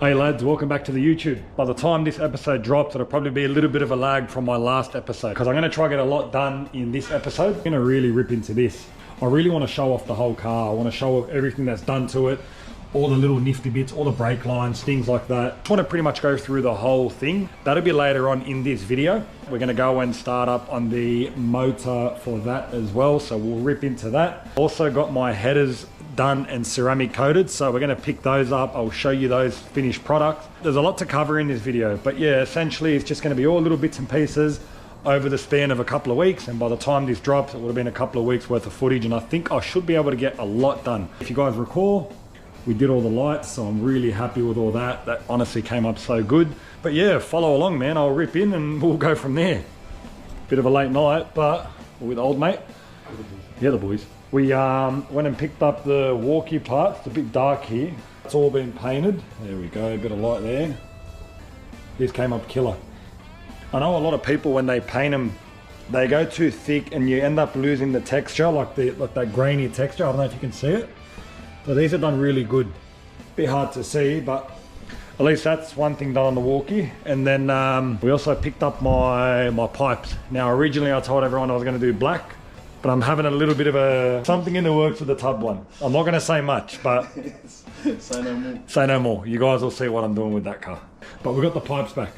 Hey lads, welcome back to the YouTube. By the time this episode drops, it'll probably be a little bit of a lag from my last episode because I'm going to try to get a lot done in this episode. I'm going to really rip into this. I really want to show off the whole car. I want to show off everything that's done to it, all the little nifty bits, all the brake lines, things like that. I want to pretty much go through the whole thing. That'll be later on in this video. We're going to go and start up on the motor for that as well, so we'll rip into that. Also got my headers done and ceramic coated, so we're going to pick those up. I'll show you those finished products. There's a lot to cover in this video, but yeah, essentially it's just going to be all little bits and pieces over the span of a couple of weeks, and by the time this drops it would have been a couple of weeks worth of footage, and I think I should be able to get a lot done. If you guys recall, we did all the lights, so I'm really happy with all that. That honestly came up so good. But yeah, follow along, man. I'll rip in and we'll go from there. Bit of a late night, but with old mate. Yeah, the boys. We went and picked up the Walky parts. It's a bit dark here. It's all been painted. There we go, a bit of light there. This came up killer. I know a lot of people, when they paint them, they go too thick and you end up losing the texture, like that grainy texture. I don't know if you can see it. So these are done really good. Bit hard to see, but at least that's one thing done on the Walky. And then we also picked up my pipes. Now originally I told everyone I was going to do black, but I'm having a little bit of something in the works with the tub one. I'm not going to say much, but say no more. Say no more. You guys will see what I'm doing with that car. But we got the pipes back.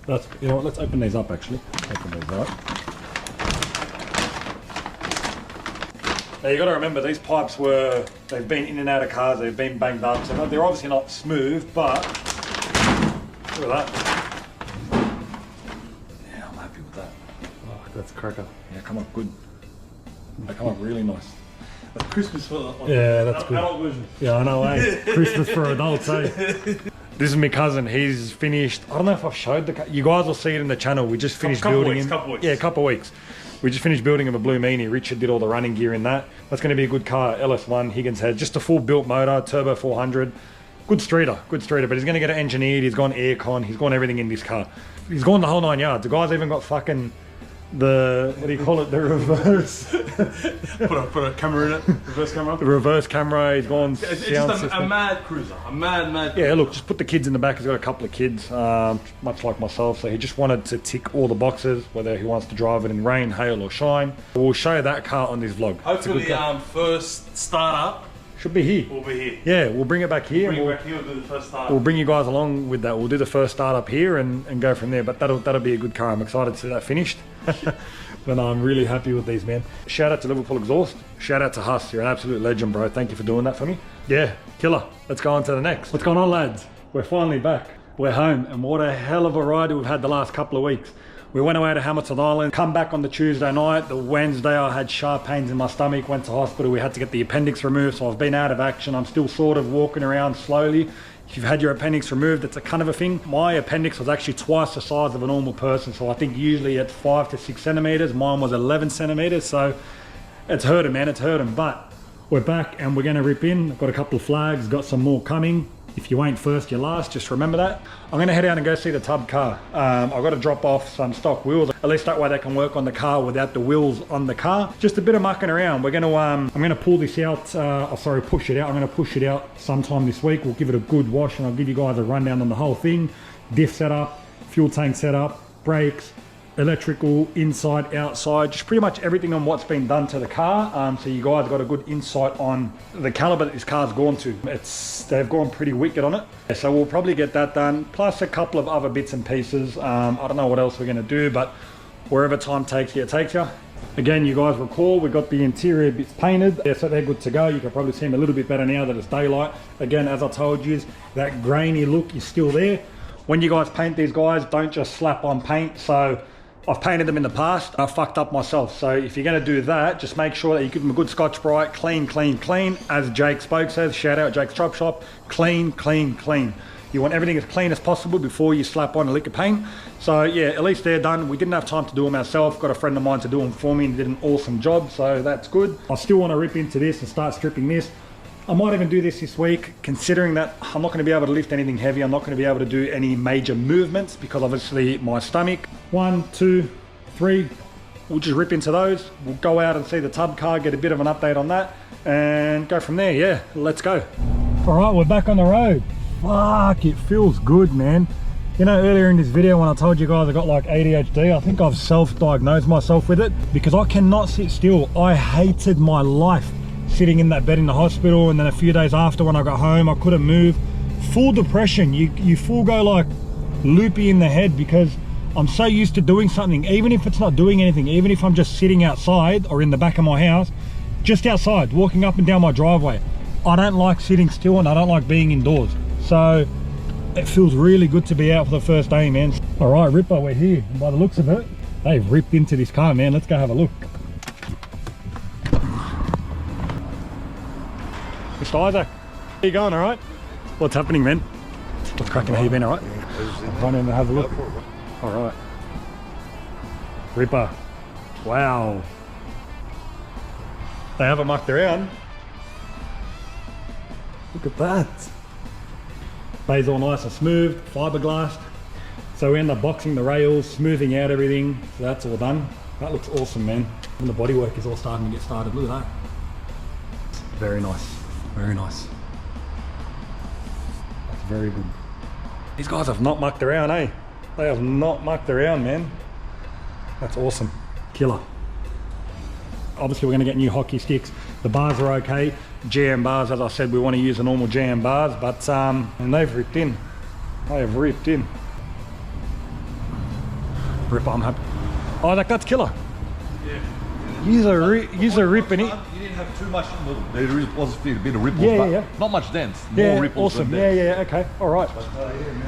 That's, you know what, let's open these up actually. Open these up. Now you got to remember, these pipes they've been in and out of cars, they've been banged up, so they're obviously not smooth, but look at that. Yeah, I'm happy with that. Oh, that's a cracker. Yeah, come up good. They come up really nice. That's Christmas for the yeah, that's good. adult version. Yeah, I know, eh? Christmas for adults, eh? This is my cousin. He's finished. I don't know if I've showed the car. You guys will see it in the channel. We just finished building him. Couple weeks. Yeah, a couple of weeks. We just finished building him a Blue Meanie. Richard did all the running gear in that. That's going to be a good car. LS1, Higgins head. Just a full built motor, turbo 400. Good streeter, but he's going to get it engineered. He's gone aircon. He's gone everything in this car. He's gone the whole 9 yards. The guy's even got fucking the, what do you call it, the reverse. put a camera in it, reverse camera. The reverse camera, he's gone it's just a mad cruiser, a mad cruiser. Yeah, look, just put the kids in the back. He's got a couple of kids, much like myself, so he just wanted to tick all the boxes, whether he wants to drive it in rain, hail or shine. We'll show you that car on this vlog. Hopefully first startup should be here. We'll be here. Yeah, we'll bring it back here. We'll do the first startup. We'll bring you guys along with that. We'll do the first startup here and go from there. But that'll be a good car. I'm excited to see that finished. But no, I'm really happy with these, man. Shout out to Liverpool Exhaust. Shout out to Huss. You're an absolute legend, bro. Thank you for doing that for me. Yeah, killer. Let's go on to the next. What's going on, lads? We're finally back. We're home, and what a hell of a ride we've had the last couple of weeks. We went away to Hamilton Island, come back on the Tuesday night. The Wednesday I had sharp pains in my stomach, went to hospital. We had to get the appendix removed, so I've been out of action. I'm still sort of walking around slowly. If you've had your appendix removed, it's a kind of a thing. My appendix was actually twice the size of a normal person, so I think usually at 5 to 6 centimeters. Mine was 11 centimeters, so it's hurting, man, it's hurting. But we're back and we're gonna rip in. I've got a couple of flags, got some more coming. If you ain't first, you're last, just remember that. I'm gonna head out and go see the tub car. I've got to drop off some stock wheels. At least that way they can work on the car without the wheels on the car. Just a bit of mucking around. We're gonna, I'm gonna pull this out, push it out. I'm gonna push it out sometime this week. We'll give it a good wash and I'll give you guys a rundown on the whole thing. Diff setup, fuel tank setup, brakes, electrical, inside, outside, just pretty much everything on what's been done to the car. So you guys got a good insight on the caliber that this car's gone to. They've gone pretty wicked on it. So we'll probably get that done, plus a couple of other bits and pieces. I don't know what else we're gonna do, but wherever time takes you, it takes you. Again, you guys recall, we got the interior bits painted. Yeah, so they're good to go. You can probably see them a little bit better now that it's daylight. Again, as I told you, that grainy look is still there. When you guys paint these guys, don't just slap on paint. So I've painted them in the past. I fucked up myself. So if you're going to do that, just make sure that you give them a good Scotch-Brite, clean, clean, clean. As Jake Spoke says, shout out Jake's Chop Shop, clean, clean, clean. You want everything as clean as possible before you slap on a lick of paint. So yeah, at least they're done. We didn't have time to do them ourselves. Got a friend of mine to do them for me and did an awesome job. So that's good. I still want to rip into this and start stripping this. I might even do this week, considering that I'm not going to be able to lift anything heavy. I'm not going to be able to do any major movements because obviously my stomach. 1, 2, 3. We'll just rip into those. We'll go out and see the tub car, get a bit of an update on that and go from there. Yeah, let's go. All right, we're back on the road. fuck, it feels good, man. You know, earlier in this video when I told you guys I got like ADHD, I think I've self-diagnosed myself with it because I cannot sit still. I hated my life sitting in that bed in the hospital, and then a few days after when I got home, I couldn't move. Full depression, you full go like loopy in the head because I'm so used to doing something, even if it's not doing anything, even if I'm just sitting outside or in the back of my house, just outside, walking up and down my driveway. I don't like sitting still and I don't like being indoors. So it feels really good to be out for the first day, man. All right, Ripper, we're here. And by the looks of it, they've ripped into this car, man. Let's go have a look. Mr. Isaac, how you going, all right? What's happening, man? What's cracking? How you been, all right? I'll run in and have a look. All right. Ripper. Wow. They haven't mucked around. Look at that. Bay's all nice and smooth, fiberglass. So we end up boxing the rails, smoothing out everything. So that's all done. That looks awesome, man. And the bodywork is all starting to get started. Look at that. Very nice. Very nice. That's very good. These guys have not mucked around, eh? They have not mucked around, man. That's awesome. Killer. Obviously we're going to get new hockey sticks. The bars are okay. GM bars, as I said, we want to use the normal GM bars, but and they've ripped in. They have ripped in. Rip, I'm happy. Oh, that's killer. Yeah. You're ripping it. You didn't have too much. Well, there was a bit of ripples, Yeah, but yeah. not much dents. Yeah, More ripples awesome. than dents. Yeah, okay, all right.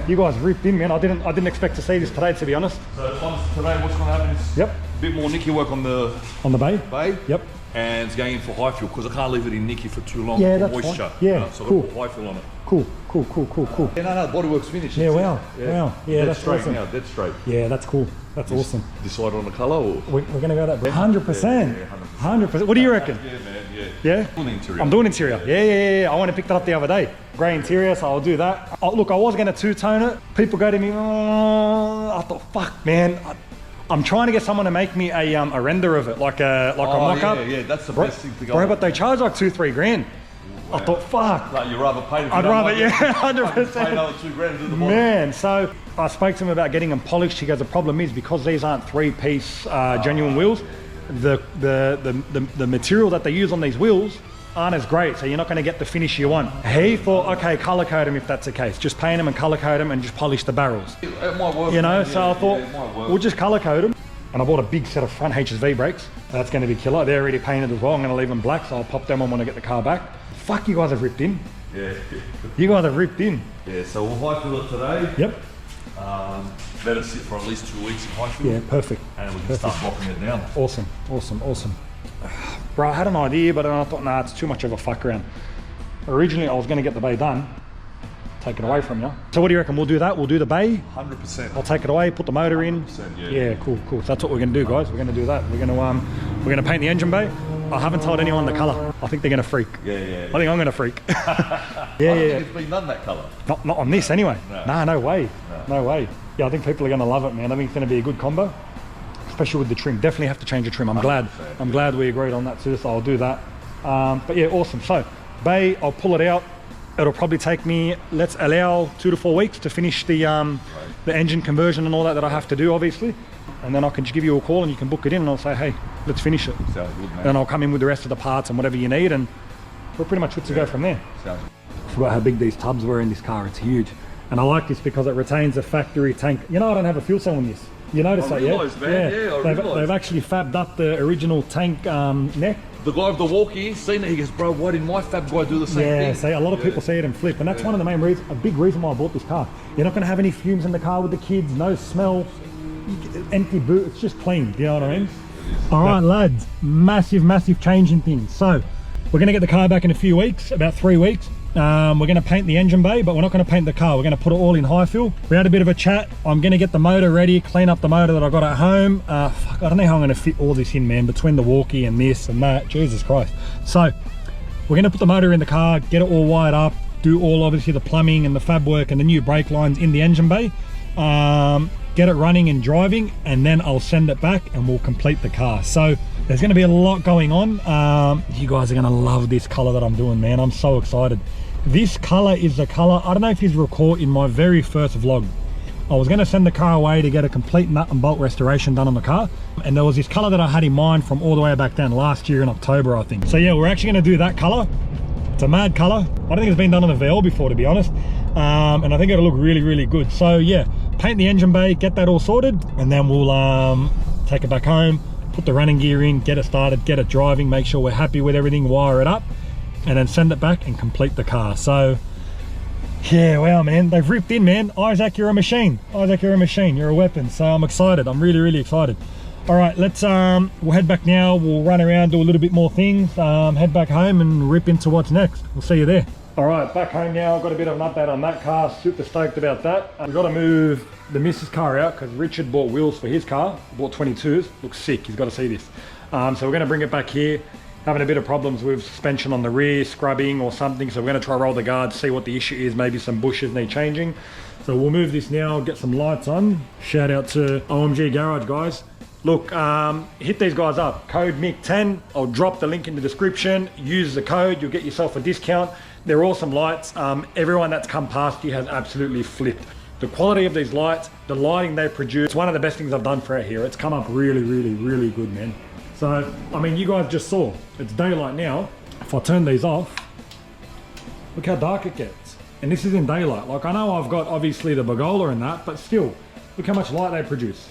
You guys ripped in, man. I didn't expect to see this today, to be honest. So today, what's going to happen is Yep. a bit more Nicky work on the bay. Yep. And it's going in for high fuel because I can't leave it in Nicky for too long. Yeah, for that's moisture. fine. Yeah, so cool. I put high fuel on it. Cool. Yeah, no, the bodywork's finished. Yeah, It's wow. yeah. Wow. Yeah, Dead that's straight awesome. now. Dead straight. Yeah, that's cool. That's awesome. Decide on the colour or? We're gonna go that 100%. Yeah, 100%. What do you reckon? Yeah, man. Yeah. Yeah? Doing the interior. I'm doing interior. Yeah. I went and picked it up the other day. Grey interior, so I'll do that. Oh, look, I was gonna two-tone it. People go to me, oh, I thought, fuck, man. I'm trying to get someone to make me a render of it, like a mock-up. Yeah, that's the best thing to go. Bro, but they charge like 2-3 grand. Wow. I thought, fuck. Like, you'd rather pay. I'd rather, yeah, Pay 100%. another $2 grand to do the bottom. Man, so I spoke to him about getting them polished. He goes, the problem is because these aren't 3-piece genuine wheels, the material that they use on these wheels aren't as great, so you're not going to get the finish you want. He thought, okay, color code them if that's the case. Just paint them and color code them and just polish the barrels. It might work. You know, yeah, so I thought, it might work. we'll just color code them. And I bought a big set of front HSV brakes. That's going to be killer. They're already painted as well. I'm going to leave them black, so I'll pop them on when I get the car back. Fuck, you guys have ripped in. Yeah. You guys have ripped in. Yeah, so we'll high fuel it today. Yep. Let it sit for at least 2 weeks in high fuel. Yeah, perfect. And we can start blocking it down. Awesome. Bro, I had an idea, but then I thought, nah, it's too much of a fuck around. Originally, I was going to get the bay done, take it away from you. So what do you reckon? We'll do that? We'll do the bay? 100%. I'll take it away, put the motor in. Yeah, cool. So that's what we're going to do, guys. We're going to do that. We're going to paint the engine bay. I haven't told anyone the colour. I think they're going to freak. Yeah. I think I'm going to freak. I don't think it's been done that colour. Not on this anyway. No. No way. No way. Yeah, I think people are going to love it, man. I think it's going to be a good combo, especially with the trim. Definitely have to change the trim. I'm glad we agreed on that too, so I'll do that. But yeah, awesome. So bay, I'll pull it out. It'll probably take me, let's allow 2 to 4 weeks to finish the engine conversion and all that I have to do, obviously. And then I can just give you a call and you can book it in and I'll say, hey, let's finish it. Sounds good, man. Then I'll come in with the rest of the parts and whatever you need, and we're pretty much good to go from there. Sounds I forgot how big these tubs were in this car. It's huge. And I like this because it retains a factory tank. You know, I don't have a fuel cell in this. You notice that, realised, yeah? man. Yeah, I realised. They've actually fabbed up the original tank neck. The guy with the Walky, seen it, he goes, bro, why didn't my fab guy do the same thing? Yeah, see, a lot of people see it and flip, and that's one of the main reasons, a big reason why I bought this car. You're not going to have any fumes in the car with the kids, no smell, empty boot, it's just clean, do you know what I mean? All right, lads, massive change in things. So, we're going to get the car back in a few weeks, about 3 weeks. We're going to paint the engine bay, but we're not going to paint the car. We're going to put it all in high fuel. We had a bit of a chat. I'm going to get the motor ready, clean up the motor that I got at home. Fuck, I don't know how I'm going to fit all this in, man, between the Walky and this and that. Jesus Christ. So we're going to put the motor in the car, get it all wired up, do all obviously the plumbing and the fab work and the new brake lines in the engine bay. Get it running and driving, and then I'll send it back and we'll complete the car. So there's going to be a lot going on. You guys are going to love this color that I'm doing, man. I'm so excited. This color is the color, I don't know if you recall in my very first vlog, I was going to send the car away to get a complete nut and bolt restoration done on the car, and there was this color that I had in mind from all the way back then last year in October, I think. So yeah, we're actually going to do that color. It's a mad color. I don't think it's been done on a VL before, to be honest, and I think it'll look really good. So yeah, paint the engine bay, get that all sorted, and then we'll take it back home, put the running gear in, get it started, get it driving, make sure we're happy with everything, wire it up, and then send it back and complete the car. So yeah, wow, man, they've ripped in, man. Isaac, you're a machine. Isaac, you're a machine, you're a weapon. So I'm excited, I'm really excited. All right, let's we'll head back now, we'll run around, do a little bit more things, head back home and rip into what's next. We'll see you there. All right, back home now. I've got a bit of an update on that car. Super stoked about that. We've got to move the missus car out because Richard bought wheels for his car, bought 22s. Looks sick, he's got to see this. So we're going to bring it back here. Having a bit of problems with suspension on the rear, scrubbing or something. So we're going to try roll the guards, see what the issue is. Maybe some bushes need changing. So we'll move this now, get some lights on. Shout out to OMG Garage, guys. Look, hit these guys up. Code MIC10. I'll drop the link in the description. Use the code, you'll get yourself a discount. They're awesome lights. Everyone that's come past you has absolutely flipped. The quality of these lights, the lighting they produce, it's one of the best things I've done for it here. It's come up really good, man. So, I mean, you guys just saw, it's daylight now. If I turn these off, look how dark it gets. And this is in daylight. Like, I know I've got obviously the Bagola and that, but still, look how much light they produce.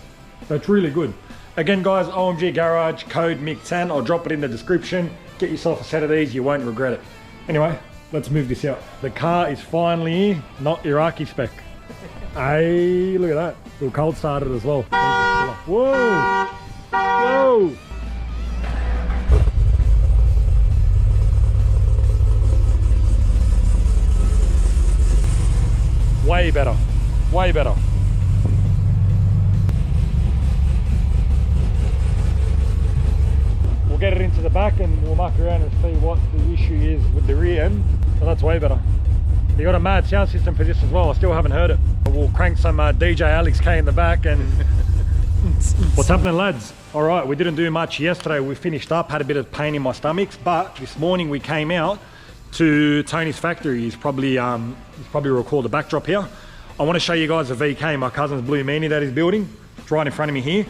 So it's really good. Again, guys, OMG Garage, code MIC10. I'll drop it in the description. Get yourself a set of these, you won't regret it. Anyway, let's move this out. The car is finally not Iraqi spec. Hey, look at that. Little cold started as well. Whoa! Whoa! Way better, way better. We'll get it into the back and we'll muck around and see what the issue is with the rear end. So that's way better. You got a mad sound system for this as well. I still haven't heard it. We'll crank some DJ Alex K in the back and what's happening, lads? All right, we didn't do much yesterday. We finished up, had a bit of pain in my stomachs, but this morning we came out to Tony's factory. He's probably recalled the backdrop here. I want to show you guys a VK, my cousin's Blue Meanie that he's building. It's right in front of me here.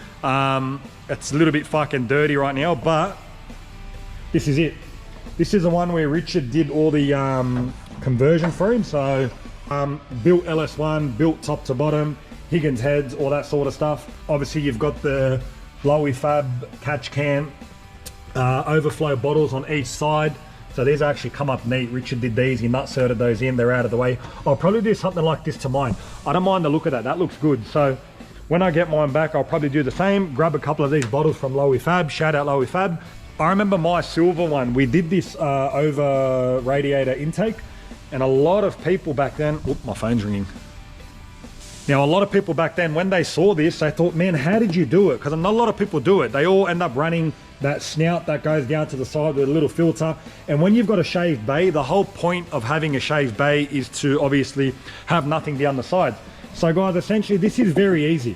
It's a little bit fucking dirty right now, but this is it. This is the one where Richard did all the conversion for him. So built LS1, built top to bottom, Higgins heads, all that sort of stuff. Obviously you've got the Lowy Fab catch can, overflow bottles on each side. So these actually come up neat. Richard did these, he nut-serted those in, they're out of the way. I'll probably do something like this to mine. I don't mind the look of that, that looks good. So when I get mine back, I'll probably do the same, grab a couple of these bottles from Lowy Fab, shout out Lowy Fab. I remember my silver one, we did this over radiator intake, and a lot of people back then, oop, my phone's ringing. Now, a lot of people back then, when they saw this, they thought, man, how did you do it? Because not a lot of people do it. They all end up running that snout that goes down to the side with a little filter. And when you've got a shaved bay, the whole point of having a shaved bay is to obviously have nothing down the sides. So guys, essentially this is very easy.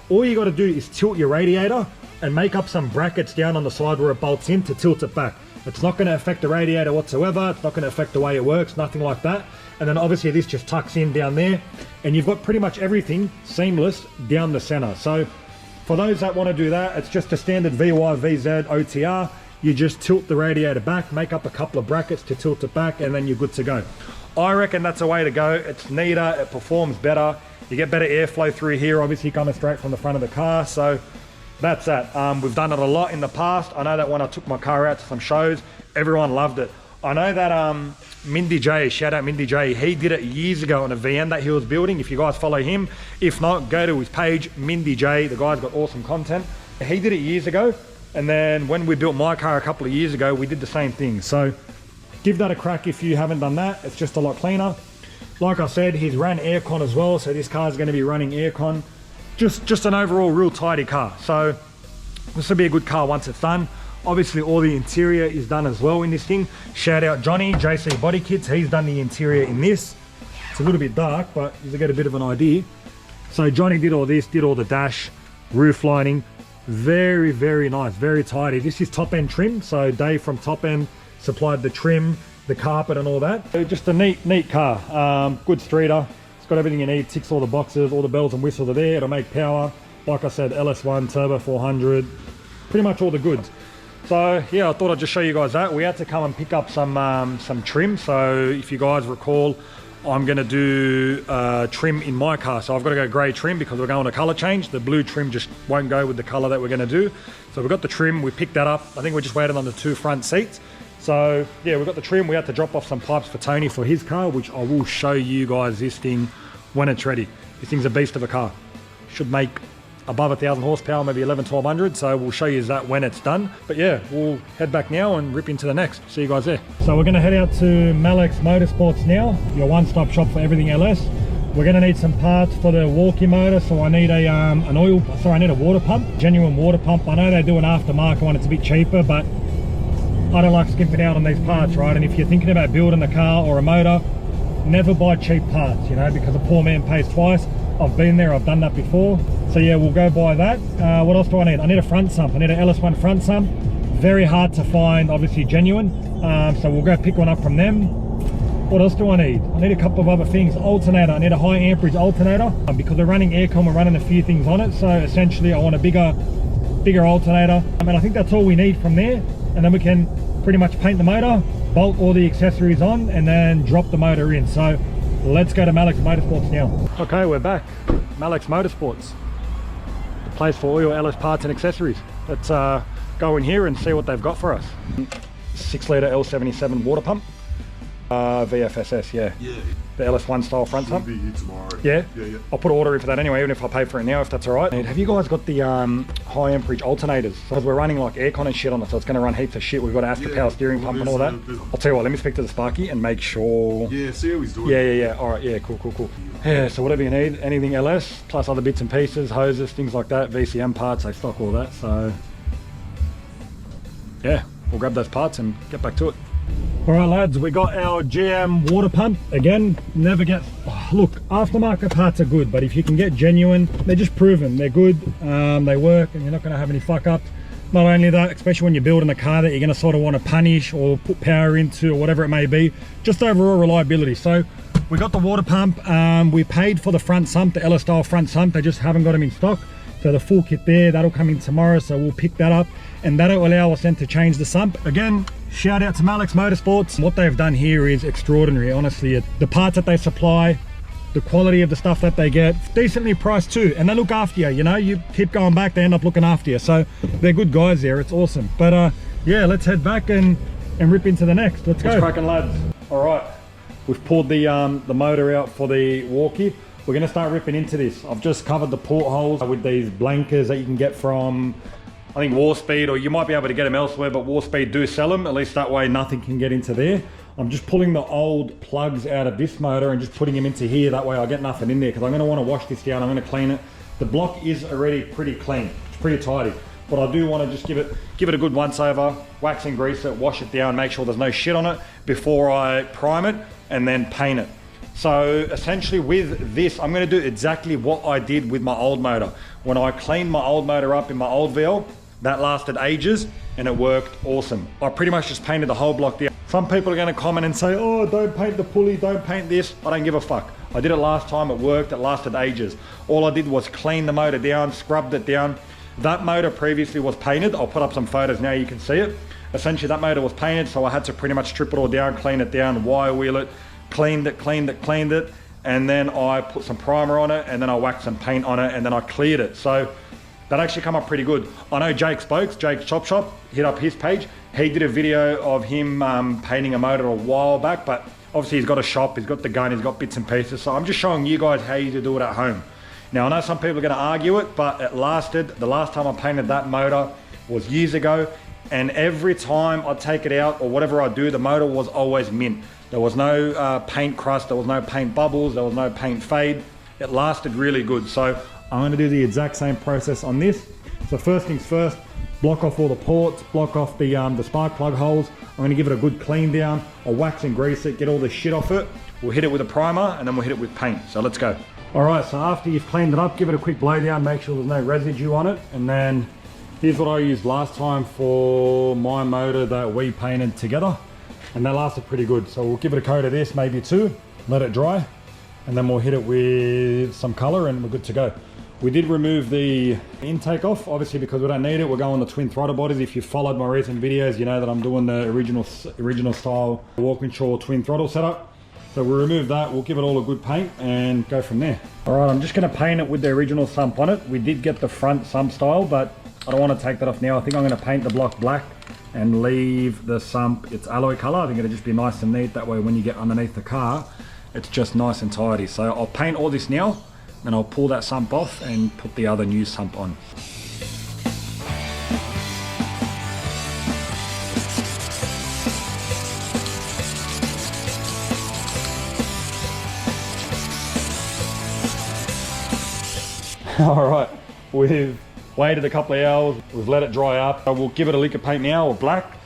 All you got to do is tilt your radiator and make up some brackets down on the side where it bolts in to tilt it back. It's not going to affect the radiator whatsoever. It's not going to affect the way it works, nothing like that. And then obviously this just tucks in down there, and you've got pretty much everything seamless down the center. So for those that want to do that, it's just a standard VY, VZ, OTR. You just tilt the radiator back, make up a couple of brackets to tilt it back, and then you're good to go. I reckon that's a way to go. It's neater, it performs better. You get better airflow through here, obviously coming straight from the front of the car. So that's that. We've done it a lot in the past. I know that when I took my car out to some shows, everyone loved it. I know that Mindy J, shout out Mindy J, he did it years ago on a VN that he was building. If you guys follow him, if not, go to his page, Mindy J. The guy's got awesome content. He did it years ago, and then when we built my car a couple of years ago, we did the same thing. So give that a crack if you haven't done that. It's just a lot cleaner. Like I said, he's ran aircon as well, so this car's going to be running aircon. Just an overall real tidy car. So this will be a good car once it's done. Obviously all the interior is done as well in this thing. Shout out Johnny, JC Body Kits, he's done the interior in this. It's a little bit dark, but you get a bit of an idea. So Johnny did all this, did all the dash, roof lining. Very nice, very tidy. This is top end trim, so Dave from Top End supplied the trim, the carpet and all that. So just a neat car, good streeter. It's got everything you need, ticks all the boxes, all the bells and whistles are there. It'll make power, like I said, LS1 turbo 400, pretty much all the goods. So yeah, I thought I'd just show you guys that. We had to come and pick up some trim. So if you guys recall, I'm going to do trim in my car. So I've got to go grey trim because we're going to colour change. The blue trim just won't go with the colour that we're going to do. So we've got the trim, we picked that up. I think we're just waiting on the 2 front seats. So yeah, we've got the trim. We had to drop off some pipes for Tony for his car, which I will show you guys this thing when it's ready. This thing's a beast of a car. Should make above 1,000 horsepower, maybe 1100-1200, so we'll show you that when it's done. But yeah, we'll head back now and rip into the next. See you guys there. So we're going to head out to Malex Motorsports now, your one-stop shop for everything LS. We're going to need some parts for the Walky motor, so I need I need a water pump, genuine water pump. I know they do an aftermarket one, it's a bit cheaper, but I don't like skimping out on these parts, right? And if you're thinking about building a car or a motor, never buy cheap parts, you know, because a poor man pays twice. I've been there, I've done that before. So yeah, we'll go buy that. What else do I need? I need a front sump. I need an LS1 front sump. Very hard to find, obviously genuine. So we'll go pick one up from them. What else do I need? I need a couple of other things. Alternator, I need a high amperage alternator. Because we're running aircon, we're running a few things on it. So essentially I want a bigger alternator. And I think that's all we need from there. And then we can pretty much paint the motor, bolt all the accessories on, and then drop the motor in. So let's go to Malex Motorsports now. Okay, we're back. Malex Motorsports, the place for all your LS parts and accessories. Let's go in here and see what they've got for us. 6-litre L77 water pump, VFSS, yeah. The LS1 style front sump. Be here tomorrow. Yeah? Yeah. I'll put an order in for that anyway, even if I pay for it now, if that's all right. Have you guys got the high amperage alternators? Because we're running like aircon and shit on it, so it's going to run heaps of shit. We've got after power steering pump and all that. I'll tell you what, let me speak to the Sparky and make sure. Yeah, see how he's doing. Yeah. All right, yeah, cool. Yeah, so whatever you need, anything LS, plus other bits and pieces, hoses, things like that, VCM parts, they stock all that. So yeah, we'll grab those parts and get back to it. All right, lads, we got our GM water pump. Again, never get, look, aftermarket parts are good, but if you can get genuine, they're just proven, they're good, they work, and you're not going to have any fuck ups. Not only that, especially when you're building a car that you're going to sort of want to punish or put power into or whatever it may be, just overall reliability. So we got the water pump. We paid for the front sump, the LS style front sump. They just haven't got them in stock. So the full kit there, that'll come in tomorrow, so we'll pick that up, and that'll allow us then to change the sump. Again, shout out to Malex Motorsports. What they've done here is extraordinary, honestly. The parts that they supply, the quality of the stuff that they get, decently priced too, and they look after you, you know, you keep going back, they end up looking after you. So they're good guys there, it's awesome. But yeah, let's head back and rip into the next. Let's go. What's cracking, lads? All right, we've pulled the motor out for the Walky. We're going to start ripping into this. I've just covered the portholes with these blankers that you can get from, I think, Warspeed, or you might be able to get them elsewhere, but Warspeed do sell them. At least that way nothing can get into there. I'm just pulling the old plugs out of this motor and just putting them into here. That way I get nothing in there, because I'm going to want to wash this down. I'm going to clean it. The block is already pretty clean. It's pretty tidy. But I do want to just give it a good once over, wax and grease it, wash it down, make sure there's no shit on it before I prime it and then paint it. So essentially with this, I'm going to do exactly what I did with my old motor. When I cleaned my old motor up in my old VL, that lasted ages and it worked awesome. I pretty much just painted the whole block down. Some people are going to comment and say, oh, don't paint the pulley, don't paint this. I don't give a fuck. I did it last time, it worked, it lasted ages. All I did was clean the motor down, scrubbed it down. That motor previously was painted. I'll put up some photos now, you can see it. Essentially that motor was painted, so I had to pretty much strip it all down, clean it down, wire wheel it, cleaned it, and then I put some primer on it, and then I waxed some paint on it, and then I cleared it. So that actually come up pretty good. I know Jake Spokes, Jake's Chop Shop, hit up his page. He did a video of him painting a motor a while back, but obviously he's got a shop, he's got the gun, he's got bits and pieces. So I'm just showing you guys how you do it at home. Now I know some people are gonna argue it, but it lasted. The last time I painted that motor was years ago, and every time I take it out or whatever I do, the motor was always mint. There was no paint crust, there was no paint bubbles, there was no paint fade. It lasted really good. So I'm going to do the exact same process on this. So first things first, block off all the ports, block off the spark plug holes. I'm going to give it a good clean down. I'll wax and grease it, get all the shit off it. We'll hit it with a primer and then we'll hit it with paint. So let's go. All right, so after you've cleaned it up, give it a quick blow down, make sure there's no residue on it. And then here's what I used last time for my motor that we painted together. and that lasted pretty good. So we'll give it a coat of this, maybe 2, let it dry, and then we'll hit it with some color and we're good to go. We did remove the intake off, obviously because we don't need it. We're going the twin throttle bodies. If you followed my recent videos, you know that I'm doing the original style Walkinshaw twin throttle setup. So we'll remove that, we'll give it all a good paint and go from there. All right, I'm just gonna paint it with the original sump on it. We did get the front sump style, but I don't want to take that off now. I think I'm gonna paint the block black and leave the sump its alloy color. I think it'll just be nice and neat. That way when you get underneath the car, it's just nice and tidy. So I'll paint all this now, and I'll pull that sump off and put the other new sump on. All right, we've waited a couple of hours, we've let it dry up. We'll give it a lick of paint now, or black.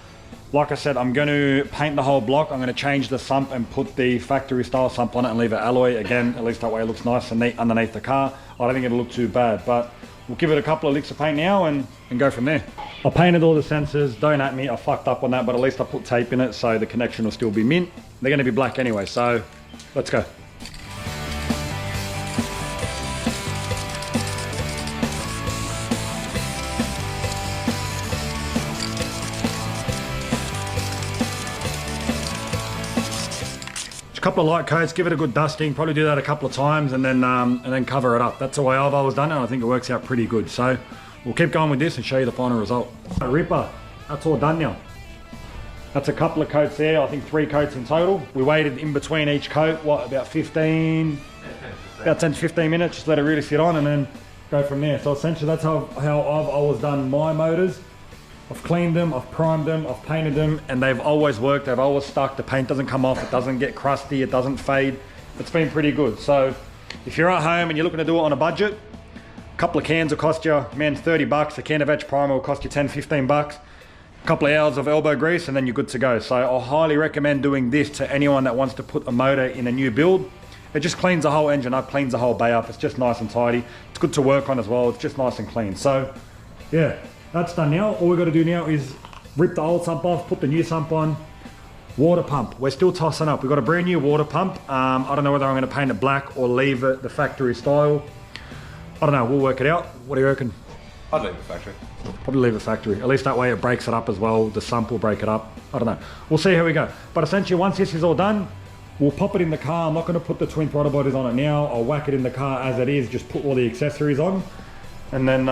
Like I said, I'm going to paint the whole block. I'm going to change the sump and put the factory style sump on it and leave it alloy. Again, at least that way it looks nice and neat underneath the car. I don't think it'll look too bad, but we'll give it a couple of licks of paint now and go from there. I painted all the sensors, don't at me, I fucked up on that, but at least I put tape in it so the connection will still be mint. They're going to be black anyway, so let's go. Couple of light coats, give it a good dusting, probably do that a couple of times and then cover it up. That's the way I've always done it, and I think it works out pretty good. So we'll keep going with this and show you the final result. Ripper, that's all done now. That's a couple of coats there, I think 3 coats in total. We waited in between each coat, what, about 10 to 15 minutes, just let it really sit on and then go from there. So essentially that's how I've always done my motors. I've cleaned them, I've primed them, I've painted them, and they've always worked, they've always stuck, the paint doesn't come off, it doesn't get crusty, it doesn't fade. It's been pretty good. So if you're at home and you're looking to do it on a budget, a couple of cans will cost you, man, 30 bucks, a can of Edge Primer will cost you 10, 15 bucks, a couple of hours of elbow grease, and then you're good to go. So I highly recommend doing this to anyone that wants to put a motor in a new build. It just cleans the whole engine up, cleans the whole bay up, it's just nice and tidy. It's good to work on as well, it's just nice and clean. So yeah. That's done now. All we've got to do now is rip the old sump off, put the new sump on. Water pump. We're still tossing up. We've got a brand new water pump. I don't know whether I'm going to paint it black or leave it the factory style. I don't know. We'll work it out. What do you reckon? I'd leave it factory. Probably leave it factory. At least that way it breaks it up as well. The sump will break it up. I don't know. We'll see how we go. But essentially once this is all done, we'll pop it in the car. I'm not going to put the twin throttle bodies on it now. I'll whack it in the car as it is. Just put all the accessories on and then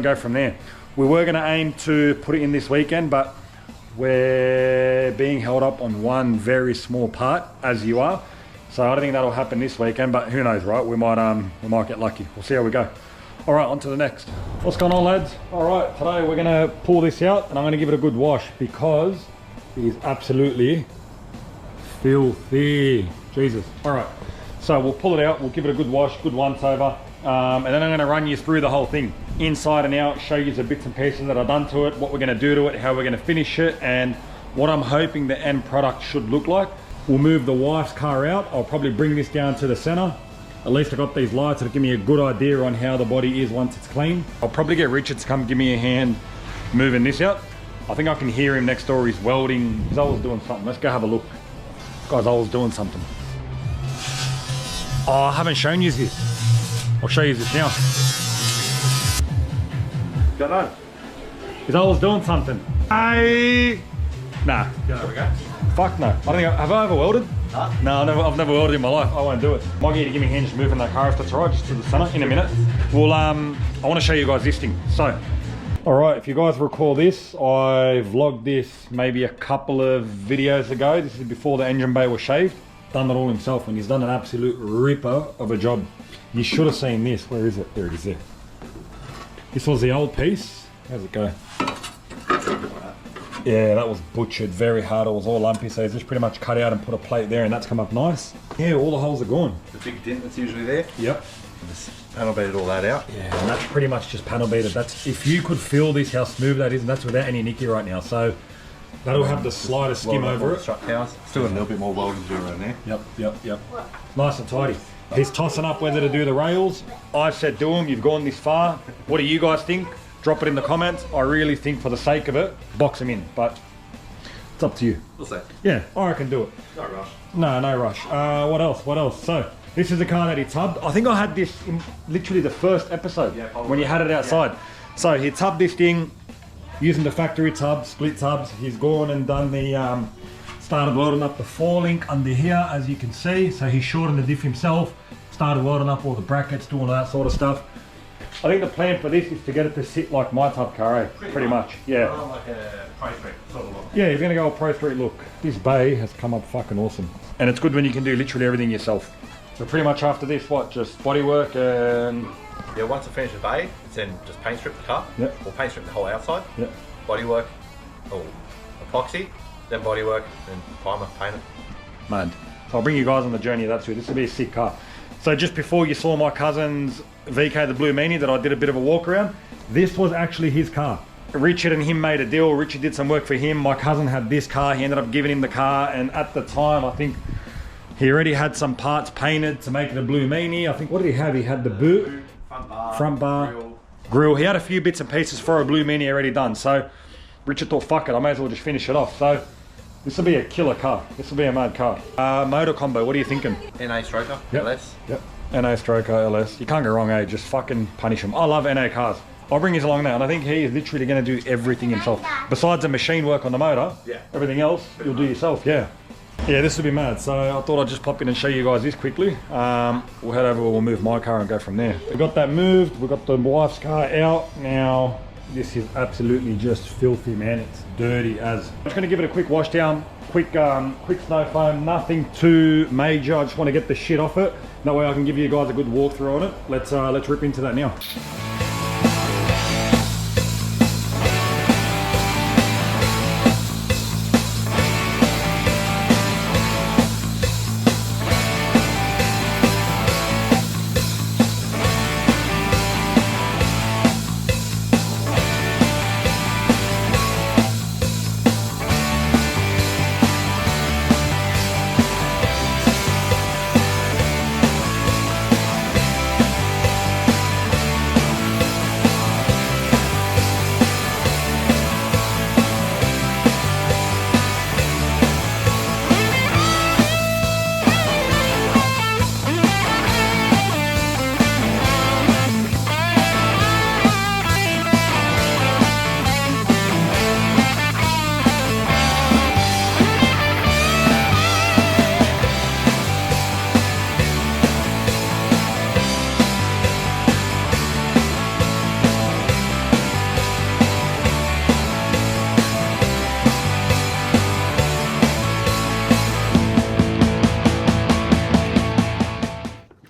go from there. We were going to aim to put it in this weekend, but we're being held up on one very small part, as you are. So I don't think that'll happen this weekend, but who knows, right? We might get lucky. We'll see how we go. All right, on to the next. What's going on, lads? All right, today we're going to pull this out and I'm going to give it a good wash because it is absolutely filthy. Jesus. All right, so we'll pull it out. We'll give it a good wash, good once over. And then I'm going to run you through the whole thing inside and out, show you the bits and pieces that I've done to it, what we're going to do to it, how we're going to finish it, and what I'm hoping the end product should look like. We'll move the wife's car out. I'll probably bring this down to the center. At least I got these lights that'll give me a good idea on how the body is once it's clean. I'll probably get Richard to come give me a hand moving this out. I think I can hear him next door. He's welding. He's always doing something. Let's go have a look. Guy's always doing something. Oh, I haven't shown you this. I'll show you this now. Got on. He's always doing something. Nah. There we go. Fuck no. Have I ever welded? No, I've never welded in my life. I won't do it. Might get you to give me a hand just moving that car if that's alright, just to the center in a minute. Well, I want to show you guys this thing. So, alright, if you guys recall this, I vlogged this maybe a couple of videos ago. This is before the engine bay was shaved. Done it all himself, and he's done an absolute ripper of a job. You should have seen this. Where is it? There it is there. This was the old piece. How's it go? Yeah, that was butchered very hard. It was all lumpy, so he's just pretty much cut out and put a plate there, and that's come up nice. Yeah, all the holes are gone. The big dent that's usually there. Yep. Just panel beaded all that out. Yeah, and that's pretty much just panel beaded. That's, if you could feel this, how smooth that is, and that's without any nicky right now. So that'll have the slightest skim over it. Still got a little bit more welding to do around there. Yep. Nice and tidy. He's tossing up whether to do the rails. I said do them, you've gone this far. What do you guys think? Drop it in the comments. I really think for the sake of it, box them in. But it's It's up to you. We'll see. Yeah, I reckon do it. No rush. No rush. What else? So, this is the car that he tubbed. I think I had this in literally the first episode, Yeah, probably. when you had it outside. Yeah. So, he tubbed this thing using the factory tub, split tubs. He's gone and done the, started welding up the 4-link under here, as you can see. So, he shortened the diff himself, started welding up all the brackets, doing all that sort of stuff. I think the plan for this is to get it to sit like my tub car, pretty much. Yeah. Like a Pro Street sort of look. Yeah, you're gonna go a Pro Street look. This bay has come up fucking awesome. And it's good when you can do literally everything yourself. So pretty much after this, what, just bodywork and... Yeah, once I finish the bay, it's then just paint strip the car, Yep. or paint strip the whole outside, Yep. bodywork, or epoxy, then bodywork, then primer, paint it. Mad. So I'll bring you guys on the journey of that too. This will be a sick car. So just before you saw my cousin's VK, the Blue Meanie, that I did a bit of a walk around, this was actually his car. Richard and him made a deal. Richard did some work for him. My cousin had this car. He ended up giving him the car, and at the time, I think he already had some parts painted to make it a Blue Meanie. I think, what did he have? He had the boot, front bar, grill. He had a few bits and pieces for a Blue Meanie already done. So Richard thought, fuck it, I may as well just finish it off. So this will be a killer car. This will be a mad car. Motor combo, what are you thinking? NA stroker, Yep. LS. Yep. NA stroker LS. You can't go wrong, eh? Just fucking punish him. I love NA cars. I'll bring his along now, and I think he is literally going to do everything himself. Besides the machine work on the motor, Yeah. everything else you'll do yourself, yeah. Yeah, this will be mad. So I thought I'd just pop in and show you guys this quickly. We'll head over, we'll move my car and go from there. We got that moved, we got the wife's car out. Now, this is absolutely just filthy, man. It's dirty as. I'm just going to give it a quick wash down, quick snow foam, nothing too major. I just want to get the shit off it. That way I can give you guys a good walkthrough on it. Let's rip into that now.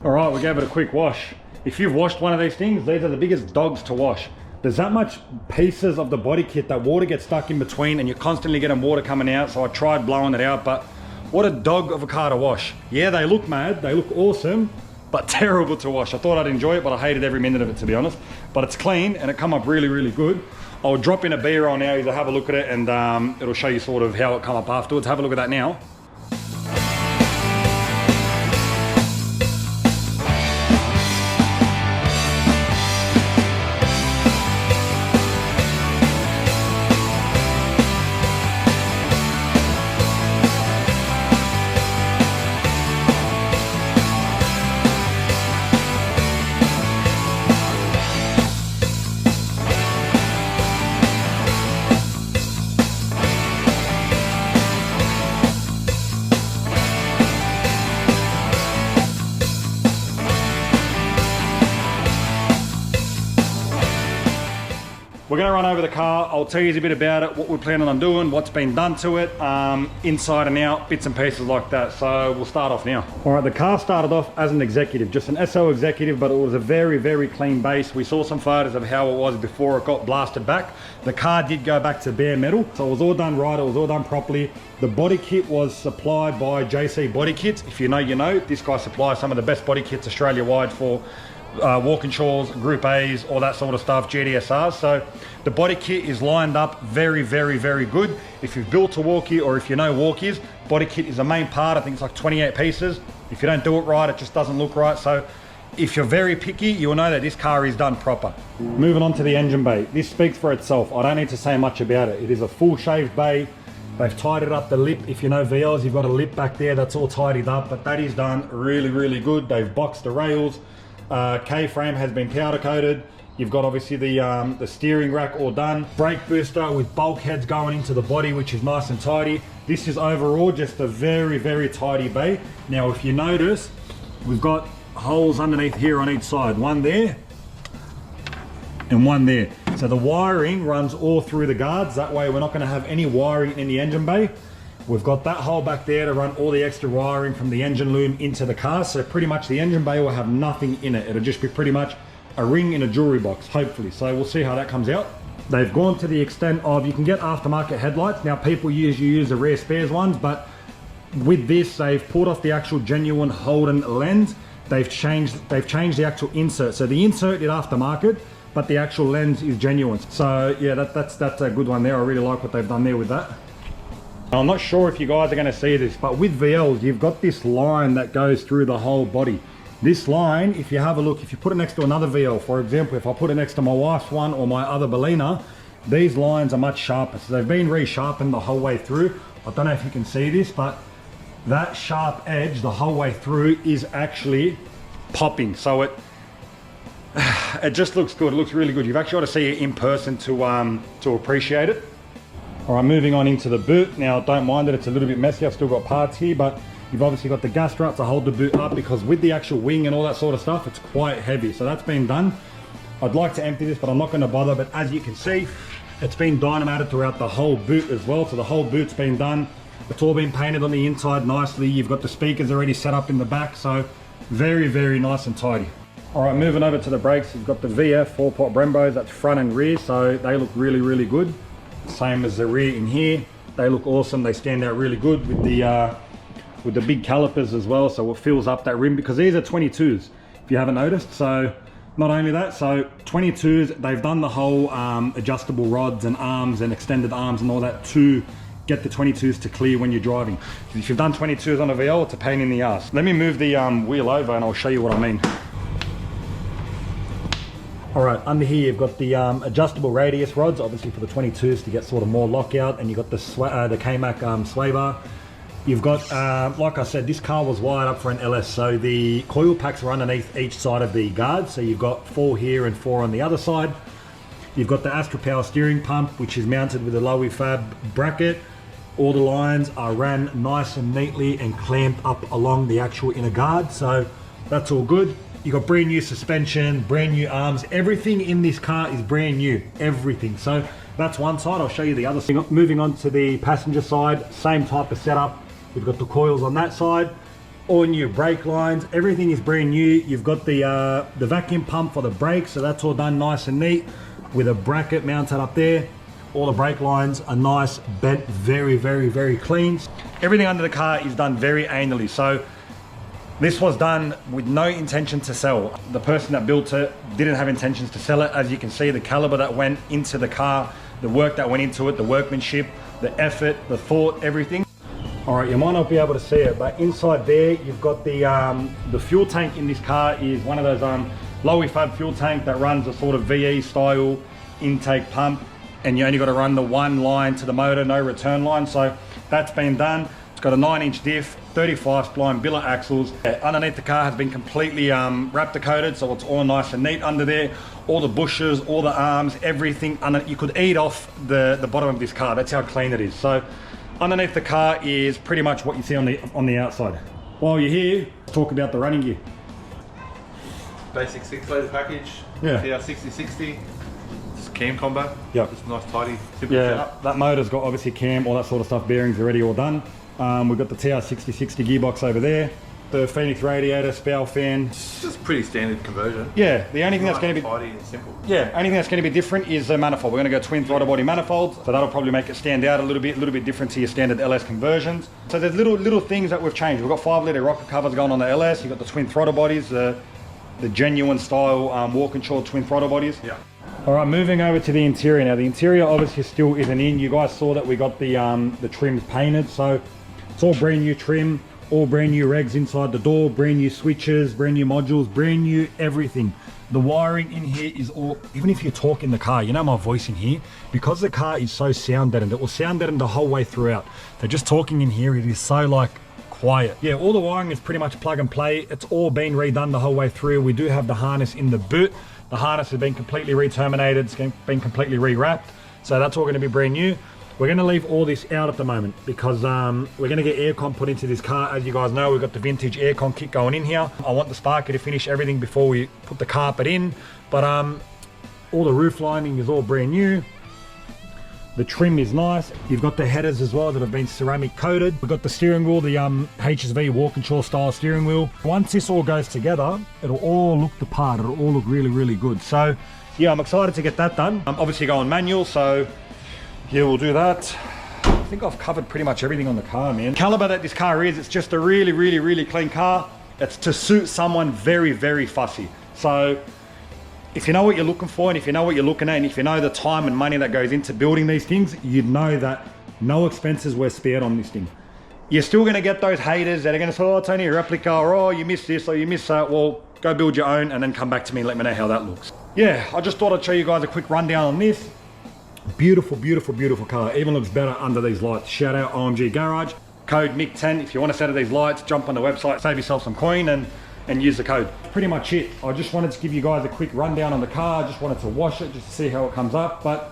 Alright, we gave it a quick wash. If you've washed one of these things, these are the biggest dogs to wash. There's that much pieces of the body kit that water gets stuck in between, and you're constantly getting water coming out, so I tried blowing it out, but what a dog of a car to wash. Yeah, they look mad, they look awesome, but terrible to wash. I thought I'd enjoy it, but I hated every minute of it, to be honest. But it's clean, and it come up really, really good. I'll drop in a B-roll now, you have a look at it, and it'll show you sort of how it come up afterwards. Have a look at that now. We're going to run over the car. I'll tell you a bit about it, what we're planning on doing, what's been done to it, inside and out, bits and pieces like that. So we'll start off now. All right, the car started off as an executive, just an SO executive, but it was a very, very clean base. We saw some photos of how it was before it got blasted back. The car did go back to bare metal, so it was all done right, it was all done properly. The body kit was supplied by JC Body Kits. If you know, you know. This guy supplies some of the best body kits Australia-wide for Walkinshaws, Group A's, all that sort of stuff, GDSRs. So the body kit is lined up very, very, very good. If you've built a Walky or if you know Walkies, body kit is the main part. I think it's like 28 pieces. If you don't do it right, it just doesn't look right. So if you're very picky, you'll know that this car is done proper. Moving on to the engine bay. This speaks for itself. I don't need to say much about it. It is a full shaved bay. They've tidied up the lip. If you know VLs, you've got a lip back there that's all tidied up, but that is done really, really good. They've boxed the rails. K-frame has been powder coated. You've got obviously the steering rack all done. Brake booster with bulkheads going into the body, which is nice and tidy. This is overall just a very, very tidy bay. Now, if you notice, we've got holes underneath here on each side. One there and one there. So the wiring runs all through the guards. That way we're not going to have any wiring in the engine bay. We've got that hole back there to run all the extra wiring from the engine loom into the car. So pretty much the engine bay will have nothing in it. It'll just be pretty much a ring in a jewelry box, hopefully. So we'll see how that comes out. They've gone to the extent of, you can get aftermarket headlights. Now people usually use the rare spares ones, but with this, they've pulled off the actual genuine Holden lens. They've changed the actual insert. So the insert is aftermarket, but the actual lens is genuine. So yeah, that's a good one there. I really like what they've done there with that. Now, I'm not sure if you guys are going to see this, but with VLs, you've got this line that goes through the whole body. This line, if you have a look, if you put it next to another VL, for example, if I put it next to my wife's one or my other Bellina, these lines are much sharper. So they've been resharpened the whole way through. I don't know if you can see this, but that sharp edge the whole way through is actually popping. So it just looks good. It looks really good. You've actually got to see it in person to appreciate it. All right, moving on into the boot. Now, don't mind that it's a little bit messy. I've still got parts here, but you've obviously got the gas strut to hold the boot up, because with the actual wing and all that sort of stuff, it's quite heavy. So that's been done. I'd like to empty this, but I'm not going to bother. But as you can see, it's been dynamated throughout the whole boot as well. So the whole boot's been done. It's all been painted on the inside nicely. You've got the speakers already set up in the back. So very, very nice and tidy. All right, moving over to the brakes, you've got the VF 4-pot Brembos, that's front and rear, so they look really, really good. Same as the rear in here. They look awesome. They stand out really good with the big calipers as well, so it fills up that rim, because these are 22s, if you haven't noticed. So not only that, so 22s, they've done the whole adjustable rods and arms and extended arms and all that to get the 22s to clear when you're driving. If you've done 22s on a VL, it's a pain in the ass. Let me move the wheel over and I'll show you what I mean. All right, under here you've got the adjustable radius rods, obviously for the 22s to get sort of more lockout, and you've got the K-Mac sway bar. You've got, like I said, this car was wired up for an LS, so the coil packs are underneath each side of the guard, so you've got 4 here and 4 on the other side. You've got the Astra Power steering pump, which is mounted with a Lowy Fab bracket. All the lines are ran nice and neatly and clamped up along the actual inner guard, so that's all good. You got brand new suspension, brand new arms. Everything in this car is brand new, everything. So that's one side. I'll show you the other thing. Moving on to the passenger side, same type of setup. We've got the coils on that side, all new brake lines. Everything is brand new. You've got the vacuum pump for the brakes, so that's all done nice and neat with a bracket mounted up there. All the brake lines are nice, bent, very, very, very clean. Everything under the car is done very anally. So this was done with no intention to sell. The person that built it didn't have intentions to sell it. As you can see, the caliber that went into the car, the work that went into it, the workmanship, the effort, the thought, everything. All right, you might not be able to see it, but inside there, you've got the fuel tank in this car is one of those Lowy Fab fuel tank that runs a sort of VE style intake pump, and you only got to run the one line to the motor, no return line. So that's been done. It's got a 9-inch diff, 35 spline billet axles. Underneath the car has been completely Raptor coated, so it's all nice and neat under there. All the bushes, all the arms, everything. You could eat off the bottom of this car. That's how clean it is. So underneath the car is pretty much what you see on the outside. While you're here, let's talk about the running gear. Basic 6-litre package. Yeah. TR6060. It's cam combo. Yep. It's nice, tidy, simple Yeah, setup. that motor's got obviously cam, all that sort of stuff, bearings already all done. We've got the TR6060 gearbox over there. The Phoenix radiator, spout fan. It's just pretty standard conversion. Yeah, the only thing that's going to be tidy and simple. Yeah, only thing that's going to be different is the manifold. We're going to go twin throttle body manifolds, so that'll probably make it stand out a little bit different to your standard LS conversions. So there's little things that we've changed. We've got 5-litre rocker covers going on the LS. You've got the twin throttle bodies, the genuine style wall-controlled twin throttle bodies. Yeah. All right, moving over to the interior now. The interior obviously still isn't in. You guys saw that we got the trims painted, so it's all brand new trim, all brand new regs inside the door, brand new switches, brand new modules, brand new everything. The wiring in here is all, even if you talk in the car, you know my voice in here, because the car is so sound deadened, it will sound deadened the whole way throughout. So just talking in here, it is so like quiet. Yeah, all the wiring is pretty much plug and play. It's all been redone the whole way through. We do have the harness in the boot. The harness has been completely re-terminated. It's been completely rewrapped. So that's all going to be brand new. We're going to leave all this out at the moment because we're going to get aircon put into this car. As you guys know, we've got the vintage aircon kit going in here. I want the Sparky to finish everything before we put the carpet in. But all the roof lining is all brand new. The trim is nice. You've got the headers as well that have been ceramic coated. We've got the steering wheel, the HSV Walkinshaw style steering wheel. Once this all goes together, it'll all look the part. It'll all look really, really good. So yeah, I'm excited to get that done. I'm obviously going manual, so yeah, we'll do that. I think I've covered pretty much everything on the car, man. Caliber that this car is, it's just a really, really, really clean car. It's to suit someone very, very fussy. So if you know what you're looking for, and if you know what you're looking at, and if you know the time and money that goes into building these things, you'd know that no expenses were spared on this thing. You're still gonna get those haters that are gonna say, oh, it's only a replica, or oh, you missed this, or you missed that. Well, go build your own and then come back to me and let me know how that looks. Yeah, I just thought I'd show you guys a quick rundown on this. Beautiful, beautiful, beautiful car. Even looks better under these lights. Shout out OMG Garage. Code MIC10 if you want a set of these lights. Jump on the website, save yourself some coin and use the code. Pretty much it. I just wanted to give you guys a quick rundown on the car. I just wanted to wash it just to see how it comes up. But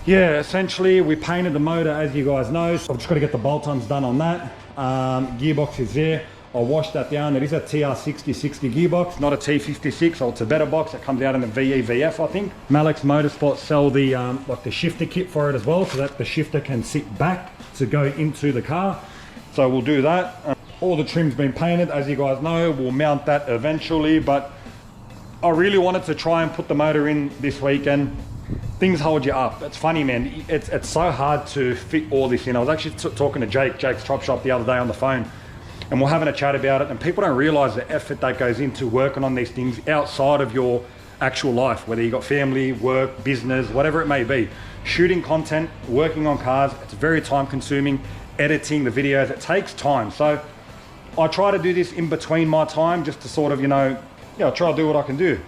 yeah, essentially we painted the motor, as you guys know. So I've just got to get the bolt-ons done on that. Gearbox is there. I washed that down. It is a TR6060 gearbox, not a T56, so it's a better box. It comes out in the VEVF, I think. Malex Motorsport sell the like the shifter kit for it as well, so that the shifter can sit back to go into the car. So we'll do that. All the trim's been painted, as you guys know. We'll mount that eventually, but I really wanted to try and put the motor in this weekend. Things hold you up. It's funny, man. It's so hard to fit all this in. I was actually talking to Jake's Chop Shop the other day on the phone, and we're having a chat about it, and people don't realize the effort that goes into working on these things outside of your actual life, whether you got family, work, business, whatever it may be. Shooting content, working on cars, it's very time consuming. Editing the videos, it takes time. So I try to do this in between my time just to sort of, you know, yeah, try to do what I can do.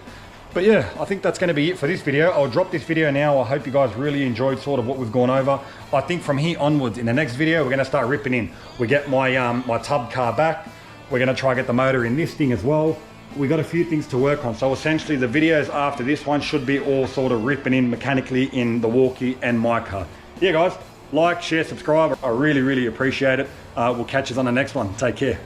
But yeah, I think that's going to be it for this video. I'll drop this video now. I hope you guys really enjoyed sort of what we've gone over. I think from here onwards, in the next video, we're going to start ripping in. We get my my tub car back. We're going to try and get the motor in this thing as well. We got a few things to work on. So essentially the videos after this one should be all sort of ripping in mechanically in the Walky and my car. Yeah guys, like, share, subscribe. I really, really appreciate it. We'll catch us on the next one. Take care.